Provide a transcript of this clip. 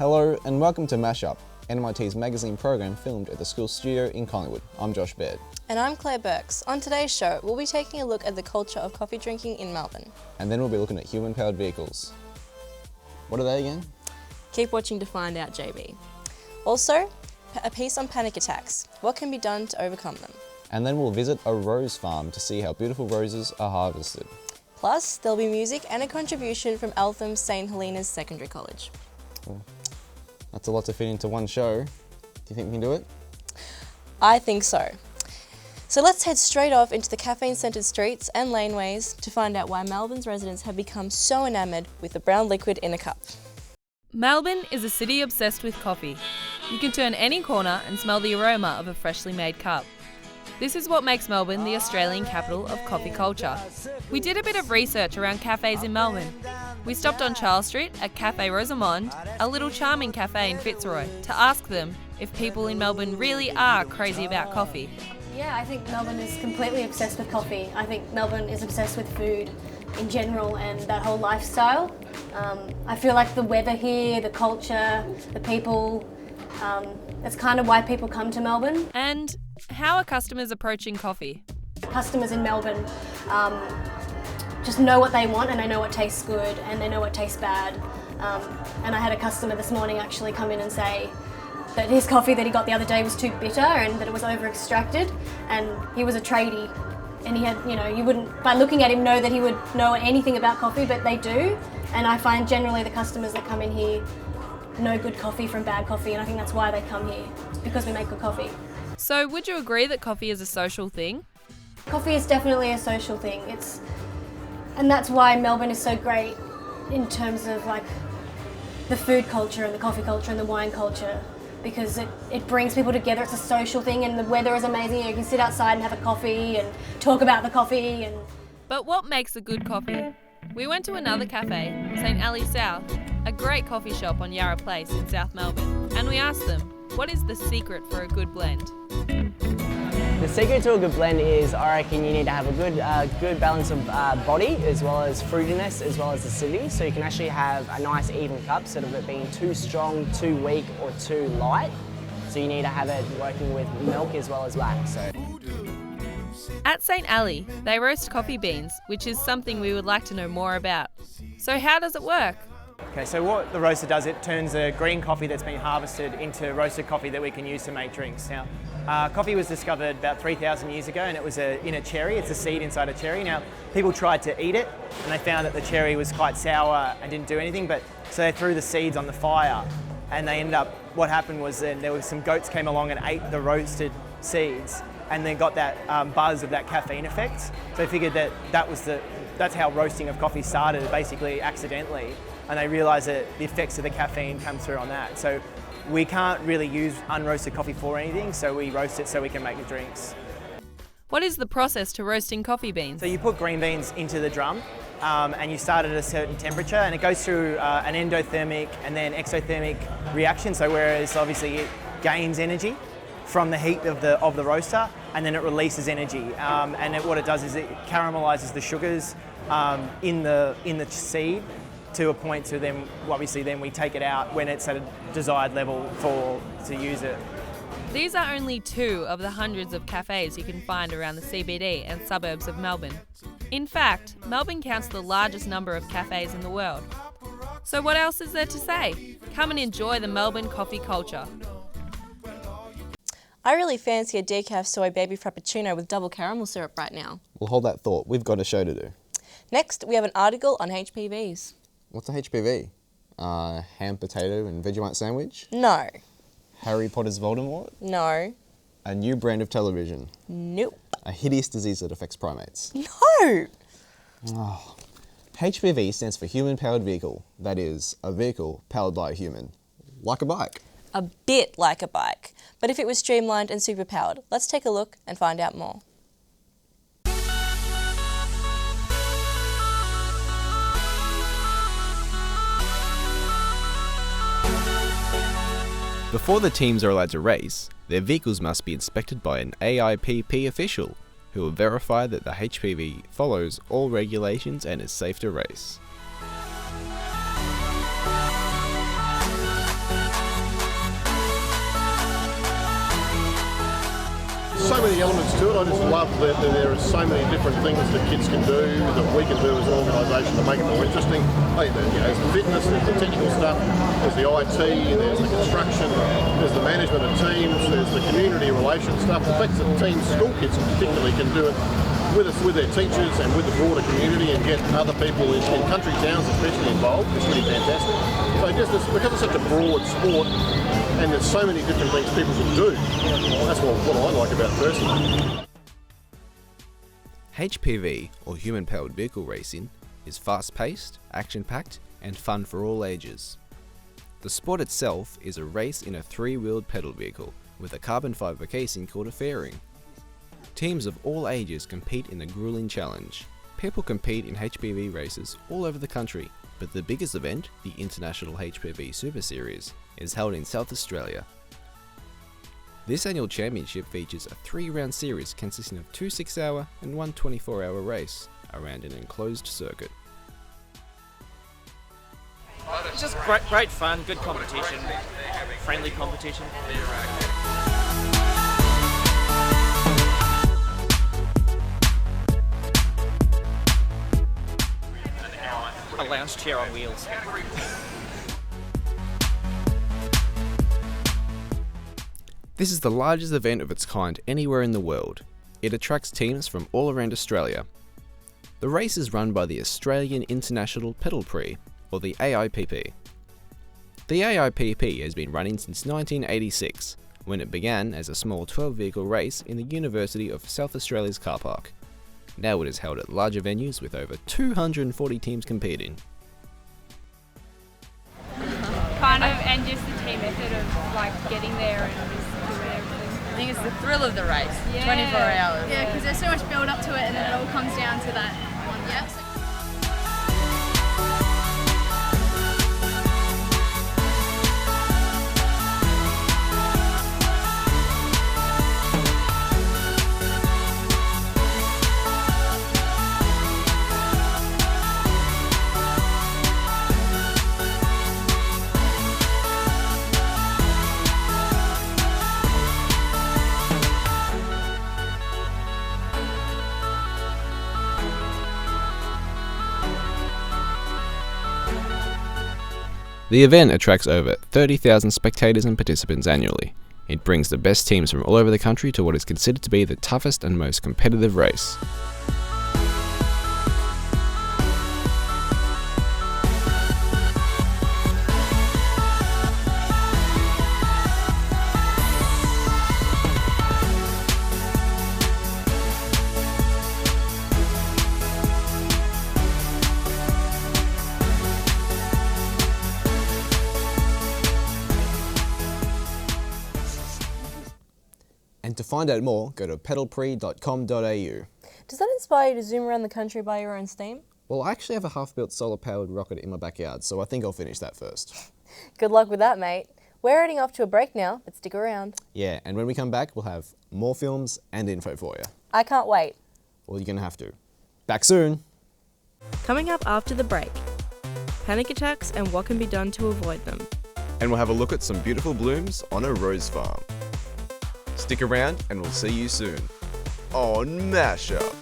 Hello and welcome to Mashup, NYT's magazine program filmed at the school studio in Collingwood. I'm Josh Baird. And I'm Claire Burks. On today's show, we'll be taking a look at the culture of coffee drinking in Melbourne. And then we'll be looking at human-powered vehicles. What are they again? Keep watching to find out, JB. Also, a piece on panic attacks. What can be done to overcome them? And then we'll visit a rose farm to see how beautiful roses are harvested. Plus, there'll be music and a contribution from Eltham's St Helena's Secondary College. Well, that's a lot to fit into one show. Do you think we can do it? I think so. So let's head straight off into the caffeine-scented streets and laneways to find out why Melbourne's residents have become so enamoured with the brown liquid in a cup. Melbourne is a city obsessed with coffee. You can turn any corner and smell the aroma of a freshly made cup. This is what makes Melbourne the Australian capital of coffee culture. We did a bit of research around cafes in Melbourne. We stopped on Charles Street at Cafe Rosamond, a little charming cafe in Fitzroy, to ask them if people in Melbourne really are crazy about coffee. Yeah, I think Melbourne is completely obsessed with coffee. I think Melbourne is obsessed with food in general and that whole lifestyle. I feel like the weather here, the culture, the people, that's kind of why people come to Melbourne. And how are customers approaching coffee? Customers in Melbourne just know what they want and they know what tastes good and they know what tastes bad. And I had a customer this morning actually come in and say that his coffee that he got the other day was too bitter and that it was over extracted, and he was a tradie and he had, you wouldn't by looking at him know that he would know anything about coffee, but they do. And I find generally the customers that come in here know good coffee from bad coffee, and I think that's why they come here, because we make good coffee. So would you agree that coffee is a social thing? Coffee is definitely a social thing. And that's why Melbourne is so great in terms of like the food culture and the coffee culture and the wine culture, because it brings people together. It's a social thing, and the weather is amazing. You can sit outside and have a coffee and talk about the coffee. But what makes a good coffee? We went to another cafe, St Ali South, a great coffee shop on Yarra Place in South Melbourne, and we asked them, what is the secret for a good blend? The secret to a good blend is, I reckon, you need to have a good balance of body as well as fruitiness as well as acidity, so you can actually have a nice even cup instead of it being too strong, too weak or too light. So you need to have it working with milk as well as wax. At St Ali, they roast coffee beans, which is something we would like to know more about. So how does it work? Okay, so what the roaster does, it turns a green coffee that's been harvested into roasted coffee that we can use to make drinks. Now, coffee was discovered about 3,000 years ago, and it was in a cherry. It's a seed inside a cherry. Now, people tried to eat it, and they found that the cherry was quite sour and didn't do anything, so they threw the seeds on the fire, and they ended up, what happened was then there was some goats came along and ate the roasted seeds, and then got that buzz of that caffeine effect. So they figured that's how roasting of coffee started, basically accidentally. And they realised that the effects of the caffeine come through on that. So we can't really use unroasted coffee for anything, so we roast it so we can make the drinks. What is the process to roasting coffee beans? So you put green beans into the drum and you start at a certain temperature, and it goes through an endothermic and then exothermic reaction. So whereas obviously it gains energy from the heat of the roaster, and then it releases energy. What it does is it caramelizes the sugars in the seed, to a point to then, obviously then we take it out when it's at a desired level to use it. These are only two of the hundreds of cafes you can find around the CBD and suburbs of Melbourne. In fact, Melbourne counts the largest number of cafes in the world. So what else is there to say? Come and enjoy the Melbourne coffee culture. I really fancy a decaf soy baby frappuccino with double caramel syrup right now. We'll hold that thought. We've got a show to do. Next, we have an article on HPVs. What's a HPV? Ham, potato and Vegemite sandwich? No. Harry Potter's Voldemort? No. A new brand of television? Nope. A hideous disease that affects primates? No! Oh. HPV stands for Human Powered Vehicle. That is, a vehicle powered by a human. Like a bike. A bit like a bike, but if it was streamlined and superpowered. Let's take a look and find out more. Before the teams are allowed to race, their vehicles must be inspected by an AIPP official, who will verify that the HPV follows all regulations and is safe to race. so many elements to it. I just love that there are so many different things that kids can do, that we can do as an organisation to make it more interesting. There's the fitness, there's the technical stuff, there's the IT, there's the construction, there's the management of teams, there's the community relations stuff. The fact that teams, school kids particularly, can do it with their teachers and with the broader community and get other people in country towns especially involved is really fantastic. So just because it's such a broad sport and there's so many different things people can do, that's what I like about it personally. HPV, or human-powered vehicle racing, is fast-paced, action-packed, and fun for all ages. The sport itself is a race in a three-wheeled pedal vehicle with a carbon fibre casing called a fairing. Teams of all ages compete in a grueling challenge. People compete in HPV races all over the country, but the biggest event, the International HPV Super Series, is held in South Australia. This annual championship features a 3-round series consisting of 2 6-hour and 1 24-hour race around an enclosed circuit. It's just great fun, good competition, friendly competition. A lounge chair on wheels. This is the largest event of its kind anywhere in the world. It attracts teams from all around Australia. The race is run by the Australian International Pedal Prix, or the AIPP. The AIPP has been running since 1986, when it began as a small 12-vehicle race in the University of South Australia's car park. Now it is held at larger venues with over 240 teams competing. And just the team method of like getting there and just doing everything. I think it's the thrill of the race, Yeah. 24 hours. Yeah, because there's so much build up to it and then it all comes down to that one. Yeah. The event attracts over 30,000 spectators and participants annually. It brings the best teams from all over the country to what is considered to be the toughest and most competitive race. And to find out more, go to pedalprix.com.au. Does that inspire you to zoom around the country by your own steam? Well, I actually have a half-built solar-powered rocket in my backyard, so I think I'll finish that first. Good luck with that, mate. We're heading off to a break now, but stick around. Yeah, and when we come back, we'll have more films and info for you. I can't wait. Well, you're going to have to. Back soon! Coming up after the break, panic attacks and what can be done to avoid them. And we'll have a look at some beautiful blooms on a rose farm. Stick around and we'll see you soon on Mashup.